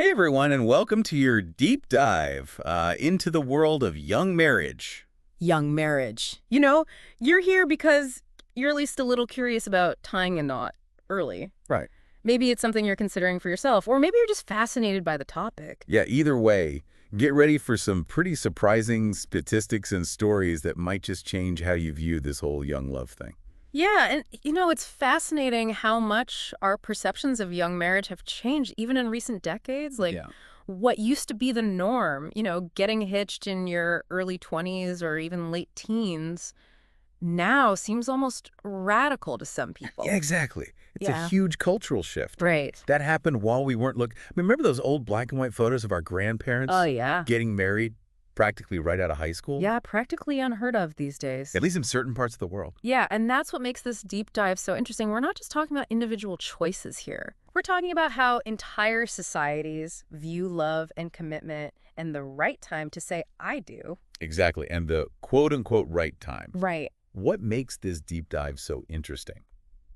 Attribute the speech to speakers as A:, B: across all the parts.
A: Hey everyone, and welcome to your deep dive into the world of young marriage.
B: Young marriage. You're here because you're at least a little curious about tying a knot early.
A: Right.
B: Maybe it's something you're considering for yourself, or maybe you're just fascinated by the topic.
A: Yeah, either way, get ready for some pretty surprising statistics and stories that might just change how you view this whole young love thing.
B: Yeah, and it's fascinating how much our perceptions of young marriage have changed even in recent decades. Like
A: Yeah.
B: what used to be the norm, getting hitched in your early 20s or even late teens, now seems almost radical to some
A: Yeah,
B: people.
A: exactly. It's a
B: Yeah.
A: huge cultural shift.
B: Right.
A: That happened while we weren't looking. I mean, remember those old black and white photos of our
B: Oh,
A: grandparents
B: yeah.
A: getting married practically right out of high school?
B: Yeah, practically unheard of these days.
A: At least in certain parts of the world.
B: Yeah, and that's what makes this deep dive so interesting. We're not just talking about individual choices here. We're talking about how entire societies view love and commitment and the right time to say, I do.
A: Exactly. And the quote-unquote right time.
B: Right.
A: What makes this deep dive so interesting?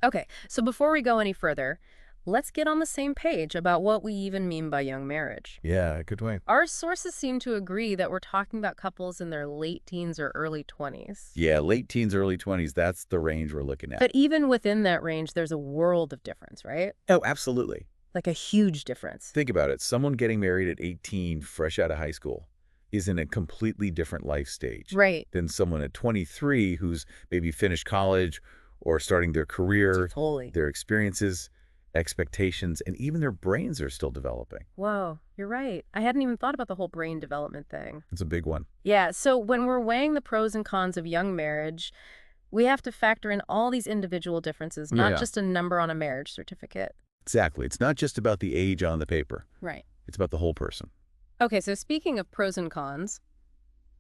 B: Okay, so before we go any further, let's get on the same page about what we even mean by young marriage.
A: Yeah, good way.
B: Our sources seem to agree that we're talking about couples in their late teens or early 20s.
A: Yeah, late teens, early 20s, that's the range we're looking at.
B: But even within that range, there's a world of difference, right?
A: Oh, absolutely.
B: Like a huge difference.
A: Think about it. Someone getting married at 18, fresh out of high school, is in a completely different life stage
B: Right.
A: than someone at 23 who's maybe finished college or starting their career,
B: Totally.
A: their experiences, expectations, and even their brains are still developing.
B: Whoa, you're right. I hadn't even thought about the whole brain development thing.
A: It's a big one.
B: Yeah, so when we're weighing the pros and cons of young marriage, we have to factor in all these individual differences, not
A: Yeah.
B: just a number on a marriage certificate.
A: Exactly. It's not just about the age on the paper.
B: Right.
A: It's about the whole person.
B: Okay, so speaking of pros and cons,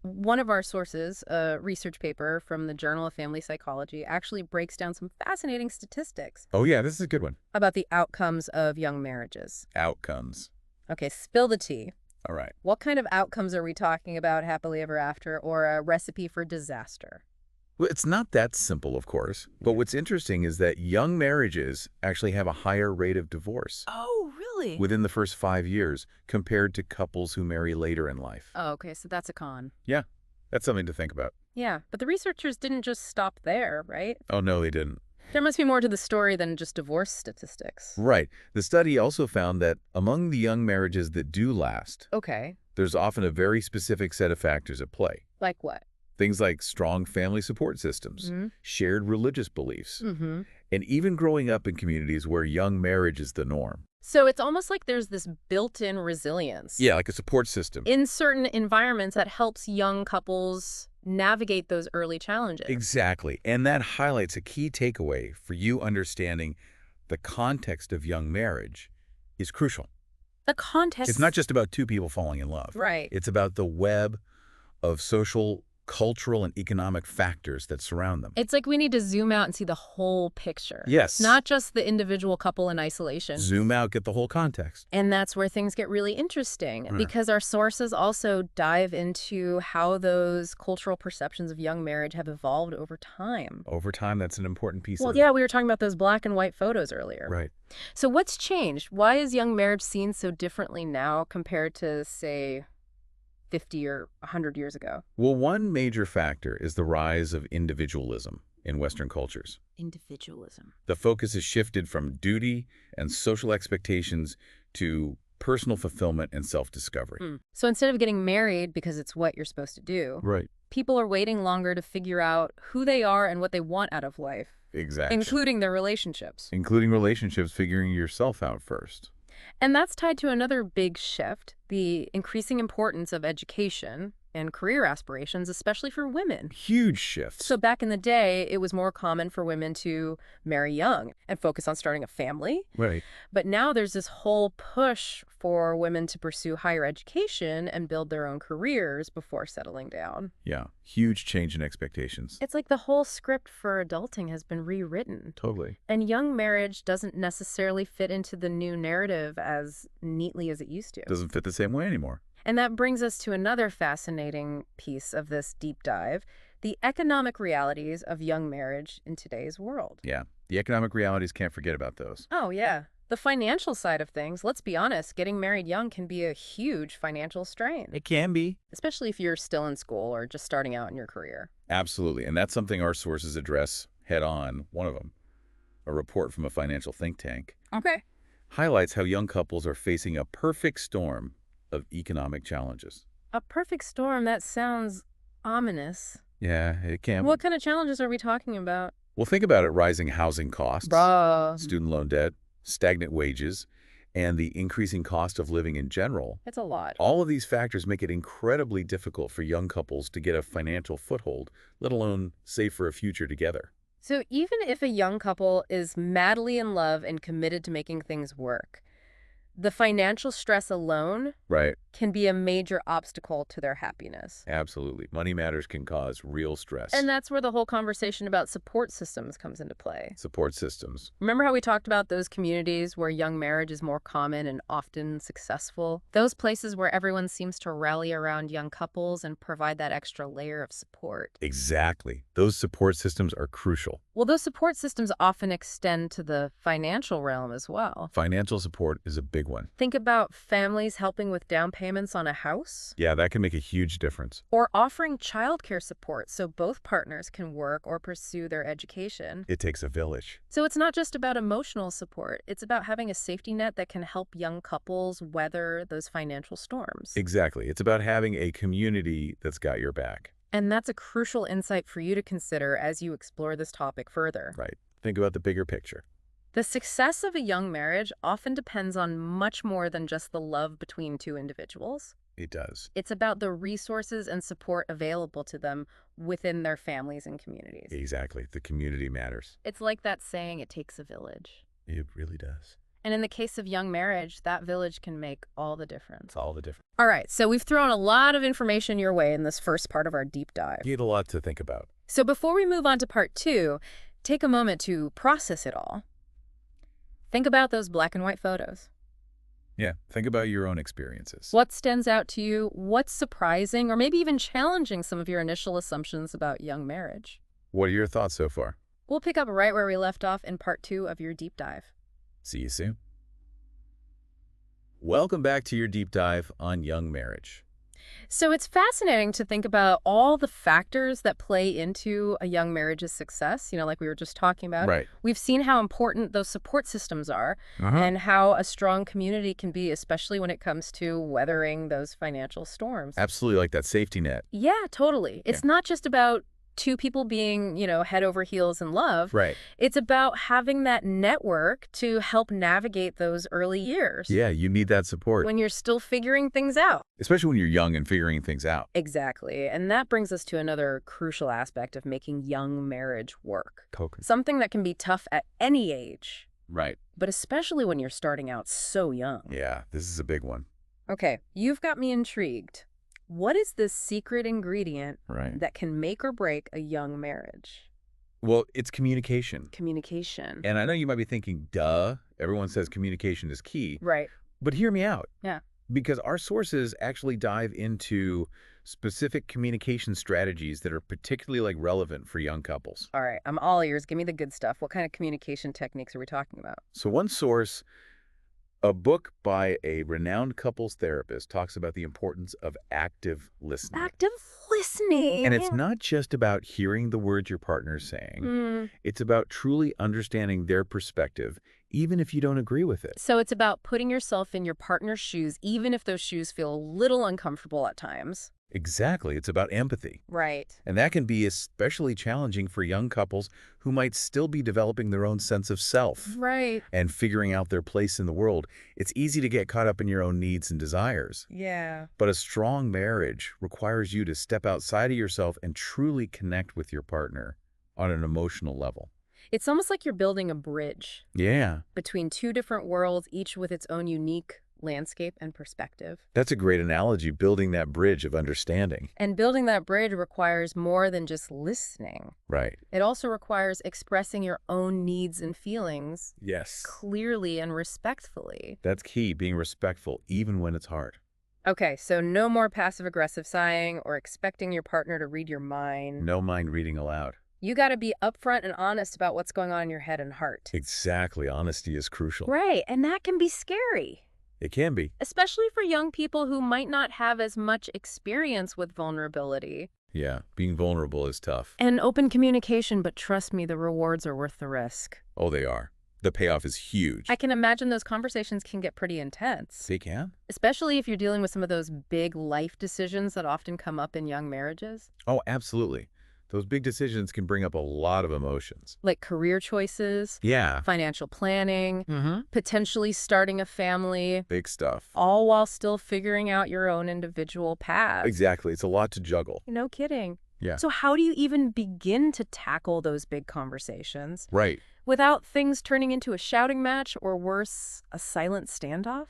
B: one of our sources, a research paper from the Journal of Family Psychology, actually breaks down some fascinating statistics
A: Oh, yeah, this is a good one.
B: about the outcomes of young marriages.
A: Outcomes.
B: Okay, spill the tea.
A: All right.
B: What kind of outcomes are we talking about, happily ever after, or a recipe for disaster?
A: Well, it's not that simple, of course. But what's interesting is that young marriages actually have a higher rate of divorce
B: Oh, really?
A: within the first 5 years compared to couples who marry later in life.
B: Oh, okay, so that's a con.
A: Yeah, that's something to think about.
B: Yeah, but the researchers didn't just stop there, right?
A: Oh, no, they didn't.
B: There must be more to the story than just divorce statistics.
A: Right. The study also found that among the young marriages that do last,
B: Okay,
A: there's often a very specific set of factors at play.
B: like what?
A: Things like strong family support systems, shared religious beliefs,
B: Mm-hmm.
A: and even growing up in communities where young marriage is the norm.
B: So it's almost like there's this built-in resilience
A: Yeah, like a support system.
B: in certain environments that helps young couples navigate those early challenges.
A: Exactly. And that highlights a key takeaway for you understanding the context of young marriage is crucial.
B: The context.
A: It's not just about two people falling in love.
B: Right.
A: It's about the web of social, cultural, and economic factors that surround them.
B: It's like we need to zoom out and see the whole picture.
A: Yes.
B: Not just the individual couple in isolation.
A: Zoom out, get the whole context.
B: And that's where things get really interesting
A: Right.
B: because our sources also dive into how those cultural perceptions of young marriage have evolved over time.
A: Over time, that's an important piece
B: Well,
A: of it.
B: yeah, we were talking about those black and white photos earlier.
A: Right.
B: So what's changed? Why is young marriage seen so differently now compared to, say, 50 or 100 years ago?
A: Well, one major factor is the rise of individualism in Western cultures.
B: Individualism.
A: The focus has shifted from duty and social expectations to personal fulfillment and self-discovery.
B: So instead of getting married because it's what you're supposed to do,
A: Right.
B: people are waiting longer to figure out who they are and what they want out of life,
A: Exactly.
B: including their relationships.
A: Including relationships, figuring yourself out first.
B: And that's tied to another big shift, the increasing importance of education and career aspirations, especially for women.
A: Huge shifts.
B: So back in the day, it was more common for women to marry young and focus on starting a family.
A: Right.
B: But now there's this whole push for women to pursue higher education and build their own careers before settling down.
A: Yeah. Huge change in expectations.
B: It's like the whole script for adulting has been rewritten.
A: Totally.
B: And young marriage doesn't necessarily fit into the new narrative as neatly as it used to.
A: Doesn't fit the same way anymore.
B: And that brings us to another fascinating piece of this deep dive, the economic realities of young marriage in today's world.
A: Yeah. The economic realities, can't forget about those.
B: Oh, yeah. The financial side of things, let's be honest, getting married young can be a huge financial strain,
A: It can be.
B: especially if you're still in school or just starting out in your career.
A: Absolutely. And that's something our sources address head on. One of them, a report from a financial think tank,
B: Okay.
A: highlights how young couples are facing a perfect storm of economic challenges.
B: A perfect storm, that sounds ominous.
A: Yeah, it can.
B: What kind of challenges are we talking about?
A: Well, think about it. Rising housing costs,
B: Bruh.
A: student loan debt, stagnant wages, and the increasing cost of living in general.
B: It's a lot.
A: All of these factors make it incredibly difficult for young couples to get a financial foothold, let alone save for a future together.
B: So even if a young couple is madly in love and committed to making things work, the financial stress alone
A: Right.
B: can be a major obstacle to their happiness.
A: Absolutely. Money matters can cause real stress.
B: And that's where the whole conversation about support systems comes into play.
A: Support systems.
B: Remember how we talked about those communities where young marriage is more common and often successful? Those places where everyone seems to rally around young couples and provide that extra layer of support.
A: Exactly. Those support systems are crucial.
B: Well, those support systems often extend to the financial realm as well.
A: Financial support is a big one.
B: Think about families helping with down payments on a house,
A: Yeah, that can make a huge difference.
B: or offering childcare support so both partners can work or pursue their education.
A: It takes a village.
B: So it's not just about emotional support, it's about having a safety net that can help young couples weather those financial storms.
A: Exactly. It's about having a community that's got your back.
B: And that's a crucial insight for you to consider as you explore this topic further.
A: Right. Think about the bigger picture.
B: The success of a young marriage often depends on much more than just the love between two individuals.
A: It does.
B: It's about the resources and support available to them within their families and communities.
A: Exactly. The community matters.
B: It's like that saying, it takes a village.
A: It really does.
B: And in the case of young marriage, that village can make all the difference.
A: It's all the difference.
B: All right, so we've thrown a lot of information your way in this first part of our deep dive.
A: You get a lot to think about.
B: So before we move on to part 2, take a moment to process it all. Think about those black and white photos.
A: Yeah. Think about your own experiences.
B: What stands out to you? What's surprising or maybe even challenging some of your initial assumptions about young marriage?
A: What are your thoughts so far?
B: We'll pick up right where we left off in part 2 of your deep dive.
A: See you soon. Welcome back to your deep dive on young marriage.
B: So it's fascinating to think about all the factors that play into a young marriage's success, like we were just talking about.
A: Right.
B: We've seen how important those support systems are and how a strong community can be, especially when it comes to weathering those financial storms.
A: Absolutely, like that safety net.
B: Yeah, totally. It's not just about two people being, head over heels in love.
A: Right.
B: It's about having that network to help navigate those early years.
A: Yeah, you need that support.
B: When you're still figuring things out.
A: Especially when you're young and figuring things out.
B: Exactly. And that brings us to another crucial aspect of making young marriage work.
A: Coconut.
B: Something that can be tough at any age,
A: Right.
B: but especially when you're starting out so young.
A: Yeah, this is a big one.
B: Okay, you've got me intrigued. What is this secret ingredient
A: Right.
B: that can make or break a young marriage?
A: Well, it's communication.
B: Communication.
A: And I know you might be thinking, duh, everyone says communication is key.
B: Right.
A: But hear me out.
B: Yeah.
A: Because our sources actually dive into specific communication strategies that are particularly relevant for young couples.
B: All right, I'm all ears. Give me the good stuff. What kind of communication techniques are we talking about?
A: So one source, a book by a renowned couples therapist, talks about the importance of active listening.
B: Active listening.
A: And it's not just about hearing the words your partner's saying. It's about truly understanding their perspective, even if you don't agree with it.
B: So it's about putting yourself in your partner's shoes, even if those shoes feel a little uncomfortable at times.
A: Exactly. It's about empathy.
B: Right.
A: And that can be especially challenging for young couples who might still be developing their own sense of self
B: Right.
A: and figuring out their place in the world. It's easy to get caught up in your own needs and desires.
B: Yeah.
A: But a strong marriage requires you to step outside of yourself and truly connect with your partner on an emotional level.
B: It's almost like you're building a bridge
A: Yeah,
B: between two different worlds, each with its own unique landscape and perspective.
A: that's a great analogy, building that bridge of understanding.
B: And building that bridge requires more than just listening.
A: Right.
B: It also requires expressing your own needs and feelings
A: Yes.
B: clearly and respectfully.
A: That's key, being respectful, even when it's hard.
B: Okay, so no more passive-aggressive sighing or expecting your partner to read your mind.
A: No mind reading aloud.
B: You got to be upfront and honest about what's going on in your head and heart.
A: Exactly. Honesty is crucial.
B: Right, and that can be scary,
A: It can be.
B: especially for young people who might not have as much experience with vulnerability.
A: Yeah, being vulnerable is tough.
B: And open communication, but trust me, the rewards are worth the risk.
A: Oh, they are. The payoff is huge.
B: I can imagine those conversations can get pretty intense,
A: They can?
B: especially if you're dealing with some of those big life decisions that often come up in young marriages,
A: Oh, absolutely. Those big decisions can bring up a lot of emotions.
B: like career choices,
A: Yeah.
B: financial planning,
A: Mm-hmm.
B: potentially starting a family,
A: Big stuff.
B: all while still figuring out your own individual path.
A: Exactly. It's a lot to juggle.
B: No kidding.
A: Yeah.
B: So how do you even begin to tackle those big conversations
A: Right.
B: without things turning into a shouting match or worse, a silent standoff?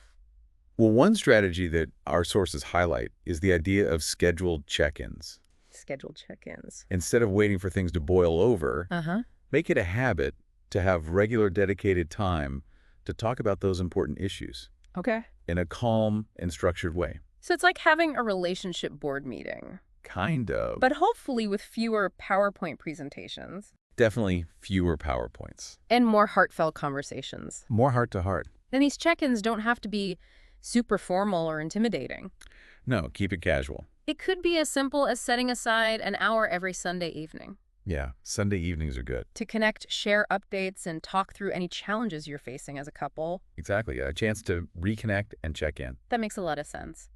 A: Well, one strategy that our sources highlight is the idea of scheduled check-ins.
B: Scheduled check-ins.
A: Instead of waiting for things to boil over,
B: Uh-huh.
A: make it a habit to have regular dedicated time to talk about those important issues
B: Okay.
A: in a calm and structured way.
B: So it's like having a relationship board meeting,
A: Kind of.
B: but hopefully with fewer PowerPoint presentations
A: Definitely fewer PowerPoints.
B: and more heartfelt conversations.
A: More heart to heart.
B: And these check-ins don't have to be super formal or intimidating.
A: No, keep it casual.
B: It could be as simple as setting aside an hour every Sunday evening
A: Yeah, Sunday evenings are good.
B: to connect, share updates, and talk through any challenges you're facing as a couple.
A: Exactly. A chance to reconnect and check in.
B: That makes a lot of sense.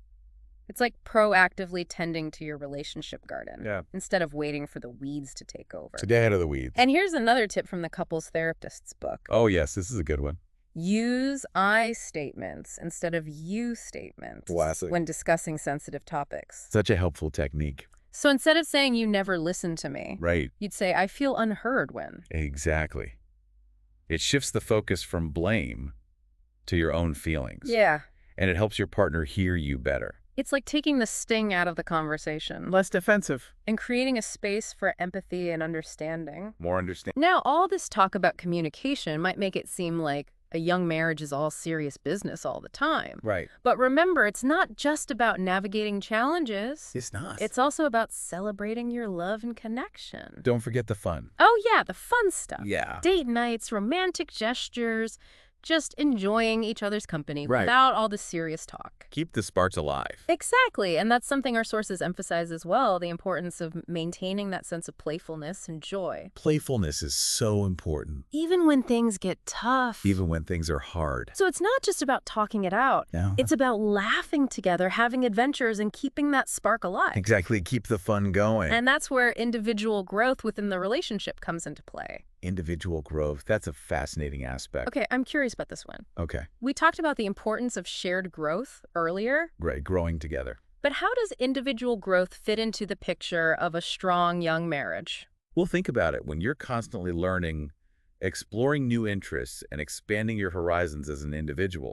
B: It's like proactively tending to your relationship garden
A: Yeah.
B: instead of waiting for the weeds to take over.
A: So get ahead of the weeds.
B: And here's another tip from the couples therapist's book.
A: Oh, yes, this is a good one.
B: Use I statements instead of you statements
A: Classic.
B: when discussing sensitive topics.
A: Such a helpful technique.
B: So instead of saying you never listen to me,
A: Right.
B: you'd say I feel unheard when.
A: Exactly. It shifts the focus from blame to your own feelings.
B: Yeah.
A: And it helps your partner hear you better.
B: It's like taking the sting out of the conversation
A: Less defensive.
B: and creating a space for empathy and understanding.
A: More understanding.
B: Now, all this talk about communication might make it seem like a young marriage is all serious business all the time.
A: Right.
B: But remember, it's not just about navigating challenges.
A: It's not.
B: It's also about celebrating your love and connection.
A: Don't forget the fun.
B: Oh, yeah, the fun stuff.
A: Yeah.
B: Date nights, romantic gestures, just enjoying each other's company
A: Right.
B: without all the serious talk.
A: Keep the sparks alive.
B: Exactly, and that's something our sources emphasize as well, the importance of maintaining that sense of playfulness and joy.
A: Playfulness is so important,
B: Even when things get tough.
A: even when things are hard.
B: So it's not just about talking it out.
A: No.
B: It's about laughing together, having adventures, and keeping that spark alive.
A: Exactly. Keep the fun going.
B: And that's where individual growth within the relationship comes into play.
A: Individual growth. That's a fascinating aspect.
B: Okay, I'm curious about this one.
A: Okay.
B: We talked about the importance of shared growth earlier,
A: Right. Growing together.
B: but how does individual growth fit into the picture of a strong young marriage?
A: Well, think about it. When you're constantly learning, exploring new interests, and expanding your horizons as an individual,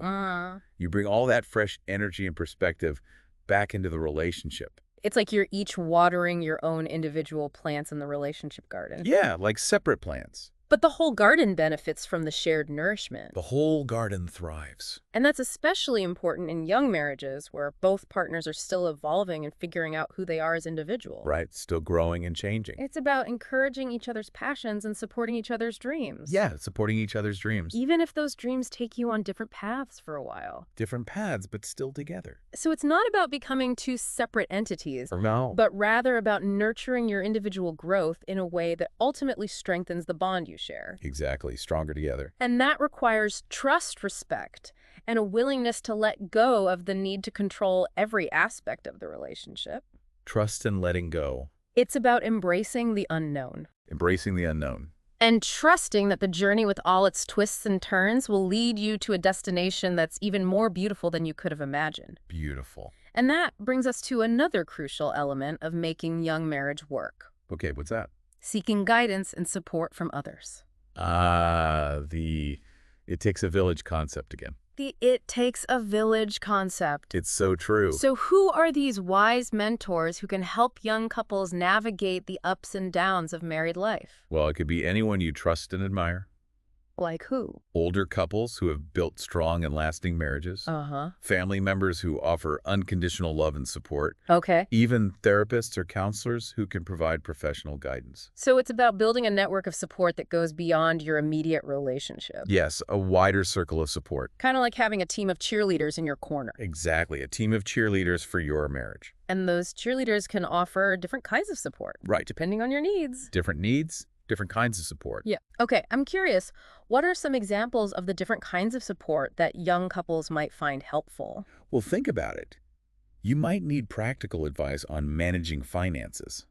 A: you bring all that fresh energy and perspective back into the relationship.
B: It's like you're each watering your own individual plants in the relationship garden.
A: Yeah, like separate plants.
B: But the whole garden benefits from the shared nourishment.
A: The whole garden thrives.
B: And that's especially important in young marriages where both partners are still evolving and figuring out who they are as individuals.
A: Right. Still growing and changing.
B: It's about encouraging each other's passions and supporting each other's dreams.
A: Yeah, supporting each other's dreams.
B: Even if those dreams take you on different paths for a while.
A: Different paths, but still together.
B: So it's not about becoming two separate entities,
A: No.
B: but rather about nurturing your individual growth in a way that ultimately strengthens the bond you share.
A: Exactly. Stronger together.
B: And that requires trust, respect, and a willingness to let go of the need to control every aspect of the relationship.
A: Trust and letting go.
B: It's about embracing the unknown
A: Embracing the unknown.
B: and trusting that the journey with all its twists and turns will lead you to a destination that's even more beautiful than you could have imagined.
A: Beautiful.
B: And that brings us to another crucial element of making young marriage work:
A: Okay, what's that?
B: seeking guidance and support from others.
A: The it takes a village concept again.
B: The "it takes a village" concept.
A: It's so true.
B: So who are these wise mentors who can help young couples navigate the ups and downs of married life?
A: Well, it could be anyone you trust and admire.
B: Like who?
A: Older couples who have built strong and lasting marriages,
B: Uh-huh.
A: family members who offer unconditional love and support,
B: Okay.
A: even therapists or counselors who can provide professional guidance.
B: So it's about building a network of support that goes beyond your immediate relationship.
A: Yes, a wider circle of support.
B: Kind of like having a team of cheerleaders in your corner.
A: Exactly, a team of cheerleaders for your marriage.
B: And those cheerleaders can offer different kinds of support.
A: Right.
B: Depending on your needs.
A: Different needs, different kinds of support.
B: Yeah. Okay, I'm curious, what are some examples of the different kinds of support that young couples might find helpful?
A: Well, think about it. You might need practical advice on managing finances,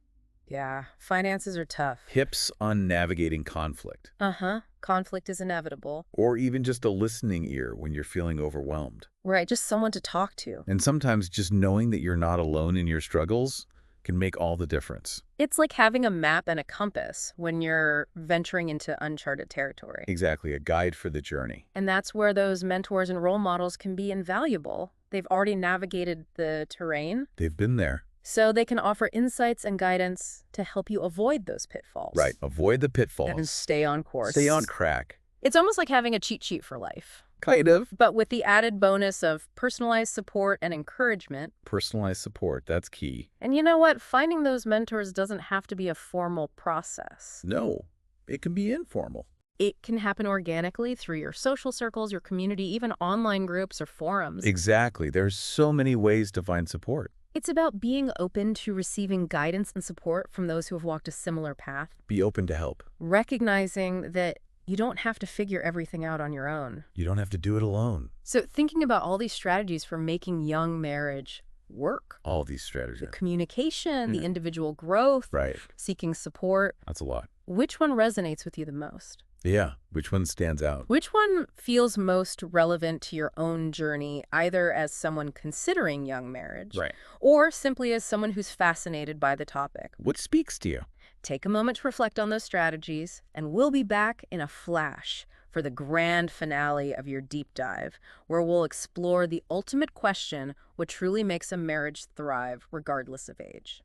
B: Yeah, finances are tough.
A: tips on navigating conflict,
B: Uh-huh. Conflict is inevitable.
A: or even just a listening ear when you're feeling overwhelmed.
B: Right, just someone to talk to.
A: And sometimes just knowing that you're not alone in your struggles can make all the difference.
B: It's like having a map and a compass when you're venturing into uncharted territory.
A: Exactly, a guide for the journey.
B: And that's where those mentors and role models can be invaluable. They've already navigated the terrain,
A: They've been there.
B: so they can offer insights and guidance to help you avoid those pitfalls.
A: Right, avoid the
B: And
A: pitfalls.
B: stay on course.
A: Stay on track.
B: It's almost like having a cheat sheet for life,
A: Kind of.
B: but with the added bonus of personalized support and encouragement.
A: Personalized support, that's key.
B: And you know what? Finding those mentors doesn't have to be a formal process.
A: No, it can be informal.
B: It can happen organically through your social circles, your community, even online groups or forums.
A: Exactly. There's so many ways to find support.
B: It's about being open to receiving guidance and support from those who have walked a similar path,
A: Be open to help.
B: recognizing that you don't have to figure everything out on your own.
A: You don't have to do it alone.
B: So thinking about all these strategies for making young marriage work,
A: All these strategies.
B: the communication, the individual growth,
A: Right.
B: seeking support,
A: That's a lot.
B: which one resonates with you the most?
A: Yeah. Which one stands out?
B: Which one feels most relevant to your own journey, either as someone considering young marriage
A: Right.
B: or simply as someone who's fascinated by the topic?
A: What speaks to you?
B: Take a moment to reflect on those strategies, and we'll be back in a flash for the grand finale of your deep dive, where we'll explore the ultimate question: what truly makes a marriage thrive regardless of age.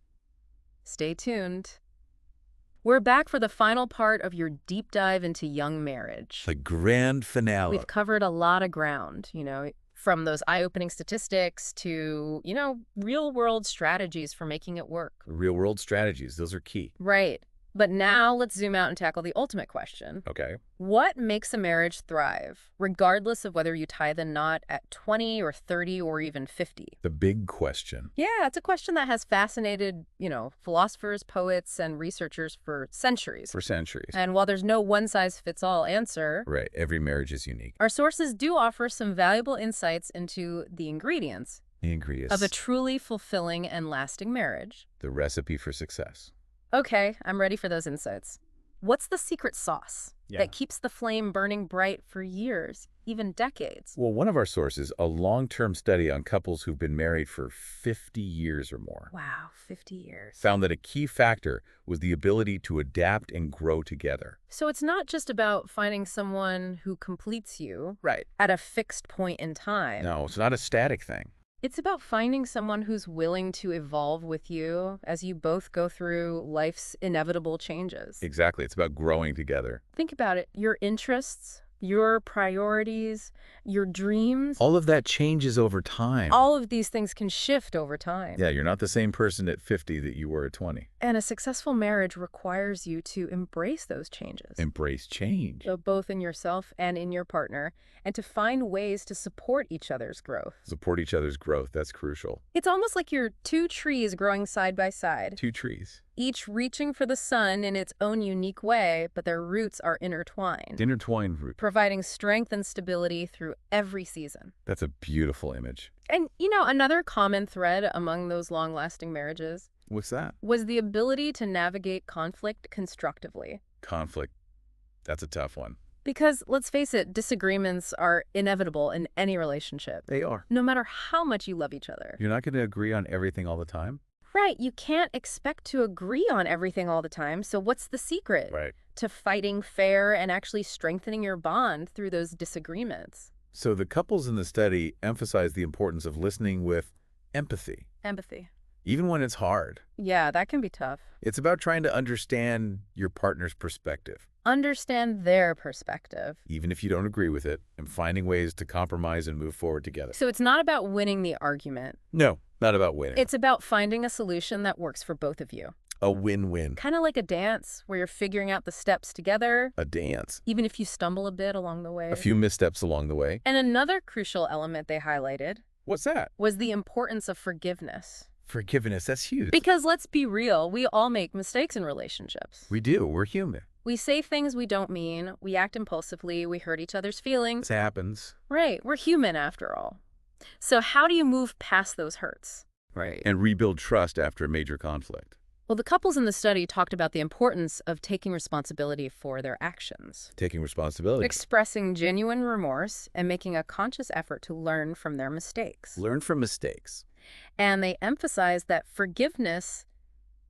B: Stay tuned. We're back for the final part of your deep dive into young marriage.
A: The grand finale.
B: We've covered a lot of ground, from those eye-opening statistics to, real-world strategies for making it work.
A: Real world strategies. Those are key.
B: Right. But now let's zoom out and tackle the ultimate question.
A: Okay.
B: What makes a marriage thrive, regardless of whether you tie the knot at 20 or 30 or even 50?
A: The big question.
B: Yeah, it's a question that has fascinated, philosophers, poets, and researchers for centuries.
A: For centuries.
B: And while there's no one-size-fits-all answer,
A: Right. Every marriage is unique.
B: our sources do offer some valuable insights into the ingredients
A: The ingredients.
B: of a truly fulfilling and lasting marriage.
A: The recipe for success.
B: Okay, I'm ready for those insights. What's the secret sauce
A: Yeah.
B: that keeps the flame burning bright for years, even decades?
A: Well, one of our sources, a long-term study on couples who've been married for 50 years or more,
B: Wow, 50 years.
A: found that a key factor was the ability to adapt and grow together.
B: So it's not just about finding someone who completes you
A: Right.
B: at a fixed point in time.
A: No, it's not a static thing.
B: It's about finding someone who's willing to evolve with you as you both go through life's inevitable changes.
A: Exactly. It's about growing together.
B: Think about it. Your interests, your priorities, your dreams,
A: All of that changes over time.
B: all of these things can shift over time.
A: Yeah, you're not the same person at 50 that you were at 20.
B: And a successful marriage requires you to embrace those changes,
A: Embrace change.
B: so both in yourself and in your partner, and to find ways to support each other's growth.
A: Support each other's growth. That's crucial.
B: It's almost like you're two trees growing side by side,
A: Two trees.
B: each reaching for the sun in its own unique way, but their roots are intertwined,
A: Intertwined root.
B: providing strength and stability through every season.
A: That's a beautiful image.
B: And, another common thread among those long-lasting marriages
A: What's that?
B: was the ability to navigate conflict constructively.
A: Conflict. That's a tough one.
B: Because, let's face it, disagreements are inevitable in any relationship,
A: They are.
B: no matter how much you love each other.
A: You're not going to agree on everything all the time.
B: Right, you can't expect to agree on everything all the time, so what's the secret
A: Right.
B: to fighting fair and actually strengthening your bond through those disagreements?
A: So the couples in the study emphasize the importance of listening with empathy,
B: Empathy.
A: even when it's hard.
B: Yeah, that can be tough.
A: It's about trying to understand your partner's perspective.
B: understand their perspective.
A: even if you don't agree with it, and finding ways to compromise and move forward together.
B: So it's not about winning the argument.
A: No, not about winning.
B: It's about finding a solution that works for both of you.
A: a win-win.
B: Kind of like a dance where you're figuring out the steps together,
A: A dance.
B: even if you stumble a bit along the way.
A: A few missteps along the way.
B: And another crucial element they highlighted
A: What's that?
B: was the importance of forgiveness.
A: Forgiveness. That's huge.
B: Because let's be real, we all make mistakes in relationships.
A: We do. We're human.
B: We say things we don't mean, we act impulsively, we hurt each other's feelings.
A: This happens.
B: Right, we're human after all. So how do you move past those hurts? Right.
A: And rebuild trust after a major conflict.
B: Well, the couples in the study talked about the importance of taking responsibility for their actions,
A: Taking responsibility.
B: expressing genuine remorse, and making a conscious effort to learn from their mistakes.
A: Learn from mistakes.
B: And they emphasized that forgiveness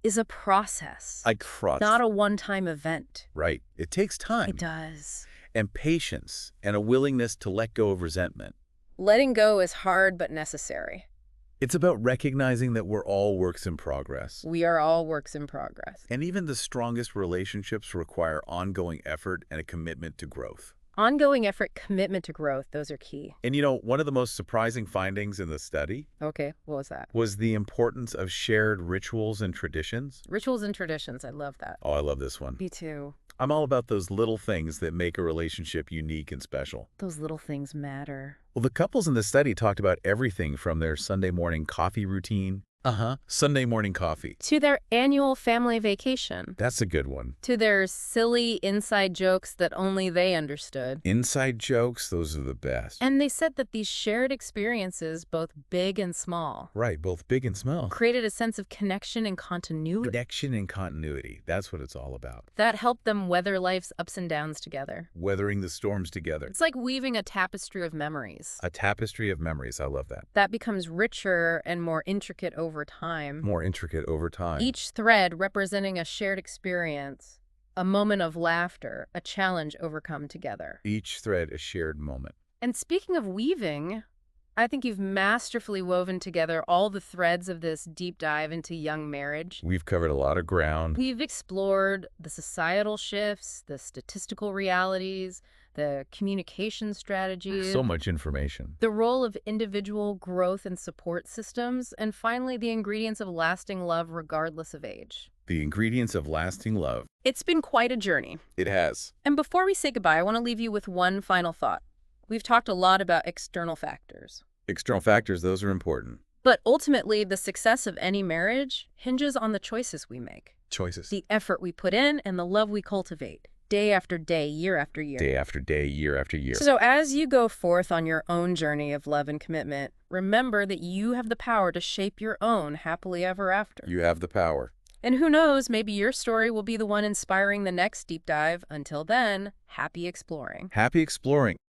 B: is a process,
A: Trust.
B: not a one-time event.
A: Right. It takes time.
B: It does.
A: And patience and a willingness to let go of resentment.
B: Letting go is hard but necessary.
A: It's about recognizing that we're all works in progress.
B: We are all works in progress.
A: And even the strongest relationships require ongoing effort and a commitment to growth.
B: Ongoing effort, commitment to growth, those are key.
A: And you know, one of the most surprising findings in the study
B: Okay, what was that?
A: was the importance of shared rituals and traditions.
B: Rituals and traditions, I love that.
A: Oh, I love this one.
B: Me too.
A: I'm all about those little things that make a relationship unique and special.
B: Those little things matter.
A: Well, the couples in the study talked about everything from their Sunday morning coffee routine. Sunday morning coffee.
B: To their annual family vacation.
A: That's a good one.
B: To their silly inside jokes that only they understood.
A: Inside jokes, those are the best.
B: And they said that these shared experiences, both big and small,
A: Right, both big and small.
B: created a sense of connection and continuity
A: Connection and continuity. That's what it's all about.
B: that helped them weather life's ups and downs together.
A: Weathering the storms together.
B: It's like weaving a tapestry of memories
A: A tapestry of memories. I love that.
B: that becomes richer and more intricate over time.
A: More intricate over time.
B: Each thread representing a shared experience, a moment of laughter, a challenge overcome together.
A: Each thread a shared moment.
B: And speaking of weaving, I think you've masterfully woven together all the threads of this deep dive into young marriage.
A: We've covered a lot of ground.
B: We've explored the societal shifts, the statistical realities, the communication strategies,
A: So much information.
B: the role of individual growth and support systems, and finally, the ingredients of lasting love regardless of age.
A: The ingredients of lasting love.
B: It's been quite a journey.
A: It has.
B: And before we say goodbye, I want to leave you with one final thought. We've talked a lot about external factors.
A: External factors, those are important.
B: But ultimately, the success of any marriage hinges on the choices we make,
A: Choices.
B: the effort we put in, and the love we cultivate, day after day, year after year.
A: Day after day, year after year.
B: So as you go forth on your own journey of love and commitment, remember that you have the power to shape your own happily ever after.
A: You have the power.
B: And who knows, maybe your story will be the one inspiring the next deep dive. Until then, happy exploring.
A: Happy exploring.